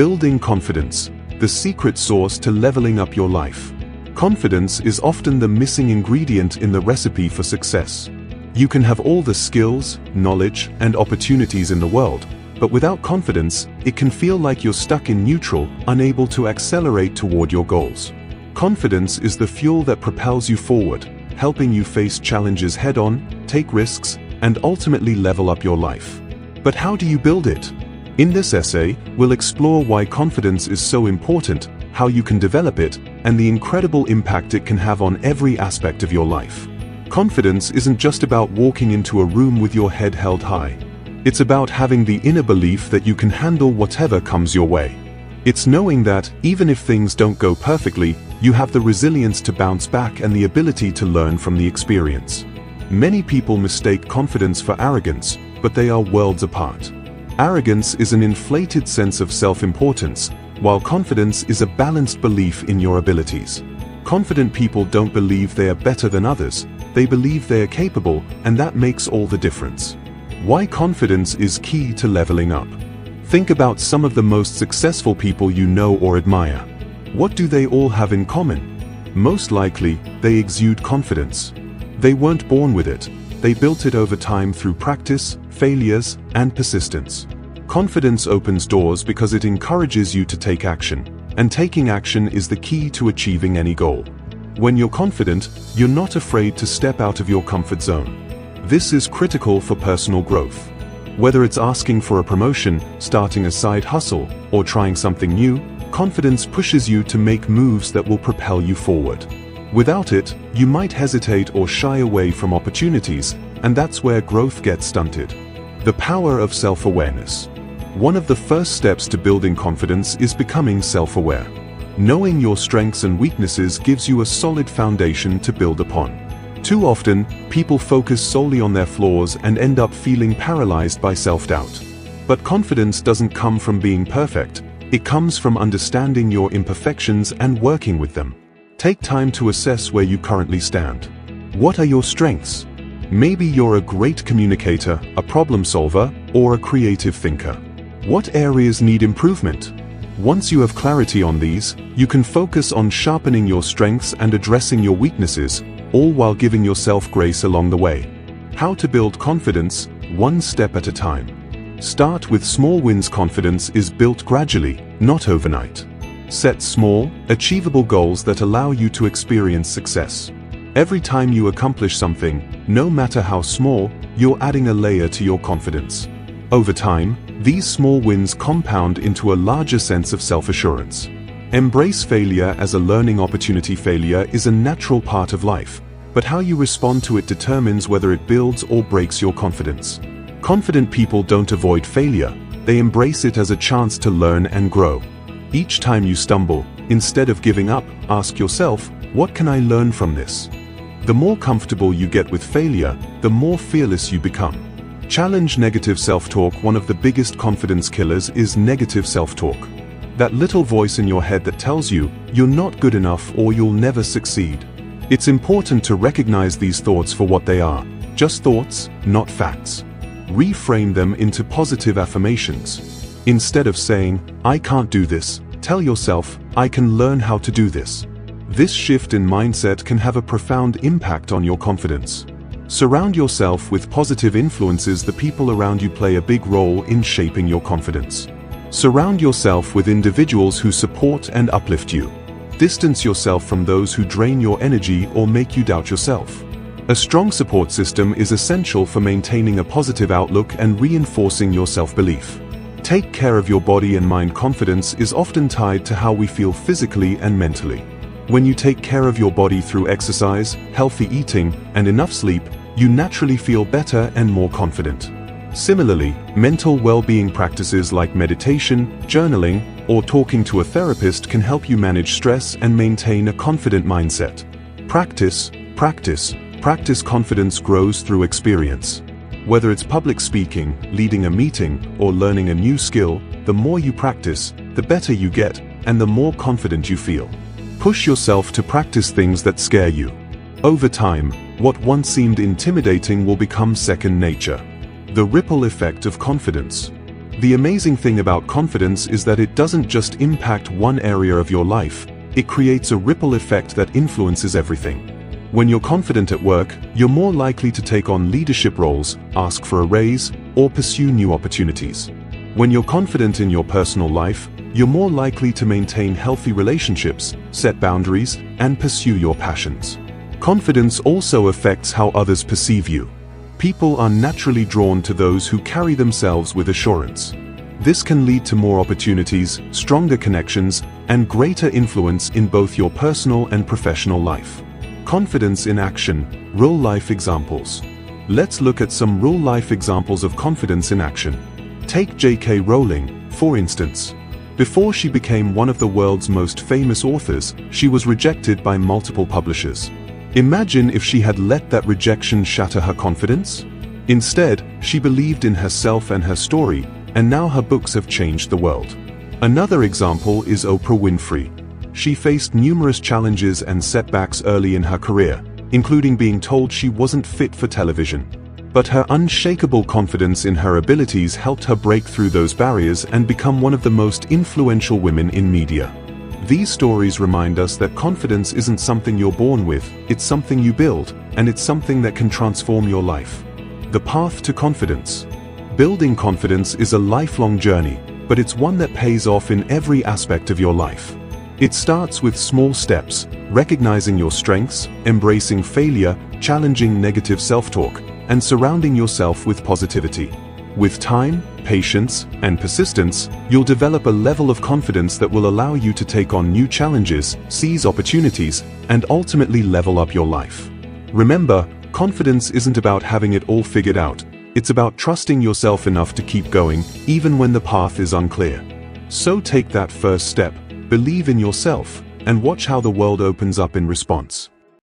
Building confidence, the secret sauce to leveling up your life. Confidence is often the missing ingredient in the recipe for success. You can have all the skills, knowledge, and opportunities in the world, but without confidence, it can feel like you're stuck in neutral, unable to accelerate toward your goals. Confidence is the fuel that propels you forward, helping you face challenges head-on, take risks, and ultimately level up your life. But how do you build it? In this essay, we'll explore why confidence is so important, how you can develop it, and the incredible impact it can have on every aspect of your life. Confidence isn't just about walking into a room with your head held high. It's about having the inner belief that you can handle whatever comes your way. It's knowing that, even if things don't go perfectly, you have the resilience to bounce back and the ability to learn from the experience. Many people mistake confidence for arrogance, but they are worlds apart. Arrogance is an inflated sense of self-importance, while confidence is a balanced belief in your abilities. Confident people don't believe they are better than others, they believe they are capable, and that makes all the difference. Why confidence is key to leveling up. Think about some of the most successful people you know or admire. What do they all have in common? Most likely, they exude confidence. They weren't born with it. They built it over time through practice, failures, and persistence. Confidence opens doors because it encourages you to take action, and taking action is the key to achieving any goal. When you're confident, you're not afraid to step out of your comfort zone. This is critical for personal growth. Whether it's asking for a promotion, starting a side hustle, or trying something new, confidence pushes you to make moves that will propel you forward. Without it, you might hesitate or shy away from opportunities, and that's where growth gets stunted. The power of self-awareness. One of the first steps to building confidence is becoming self-aware. Knowing your strengths and weaknesses gives you a solid foundation to build upon. Too often, people focus solely on their flaws and end up feeling paralyzed by self-doubt. But confidence doesn't come from being perfect, it comes from understanding your imperfections and working with them. Take time to assess where you currently stand. What are your strengths? Maybe you're a great communicator, a problem solver, or a creative thinker. What areas need improvement? Once you have clarity on these, you can focus on sharpening your strengths and addressing your weaknesses, all while giving yourself grace along the way. How to build confidence, one step at a time. Start with small wins. Confidence is built gradually, not overnight. Set small, achievable goals that allow you to experience success. Every time you accomplish something, no matter how small, you're adding a layer to your confidence. Over time, these small wins compound into a larger sense of self-assurance. Embrace failure as a learning opportunity. Failure is a natural part of life, but how you respond to it determines whether it builds or breaks your confidence. Confident people don't avoid failure, they embrace it as a chance to learn and grow. Each time you stumble, instead of giving up, ask yourself, what can I learn from this? The more comfortable you get with failure, the more fearless you become. Challenge negative self-talk. One of the biggest confidence killers is negative self-talk. That little voice in your head that tells you, you're not good enough or you'll never succeed. It's important to recognize these thoughts for what they are, just thoughts, not facts. Reframe them into positive affirmations. Instead of saying, I can't do this, tell yourself, I can learn how to do this. This shift in mindset can have a profound impact on your confidence. Surround yourself with positive influences. The people around you play a big role in shaping your confidence. Surround yourself with individuals who support and uplift you. Distance yourself from those who drain your energy or make you doubt yourself. A strong support system is essential for maintaining a positive outlook and reinforcing your self-belief. Take care of your body and mind. Confidence is often tied to how we feel physically and mentally. When you take care of your body through exercise, healthy eating, and enough sleep, you naturally feel better and more confident. Similarly, mental well-being practices like meditation, journaling, or talking to a therapist can help you manage stress and maintain a confident mindset. Practice, practice, practice. Confidence grows through experience. Whether it's public speaking, leading a meeting, or learning a new skill, the more you practice, the better you get, and the more confident you feel. Push yourself to practice things that scare you. Over time, what once seemed intimidating will become second nature. The ripple effect of confidence. The amazing thing about confidence is that it doesn't just impact one area of your life, it creates a ripple effect that influences everything. When you're confident at work, you're more likely to take on leadership roles, ask for a raise, or pursue new opportunities. When you're confident in your personal life, you're more likely to maintain healthy relationships, set boundaries, and pursue your passions. Confidence also affects how others perceive you. People are naturally drawn to those who carry themselves with assurance. This can lead to more opportunities, stronger connections, and greater influence in both your personal and professional life. Confidence in action, real-life examples. Let's look at some real-life examples of confidence in action. Take J.K. Rowling, for instance. Before she became one of the world's most famous authors, she was rejected by multiple publishers. Imagine if she had let that rejection shatter her confidence? Instead, she believed in herself and her story, and now her books have changed the world. Another example is Oprah Winfrey. She faced numerous challenges and setbacks early in her career, including being told she wasn't fit for television. But her unshakable confidence in her abilities helped her break through those barriers and become one of the most influential women in media. These stories remind us that confidence isn't something you're born with, it's something you build, and it's something that can transform your life. The path to confidence. Building confidence is a lifelong journey, but it's one that pays off in every aspect of your life. It starts with small steps, recognizing your strengths, embracing failure, challenging negative self-talk, and surrounding yourself with positivity. With time, patience, and persistence, you'll develop a level of confidence that will allow you to take on new challenges, seize opportunities, and ultimately level up your life. Remember, confidence isn't about having it all figured out. It's about trusting yourself enough to keep going, even when the path is unclear. So take that first step, believe in yourself, and watch how the world opens up in response.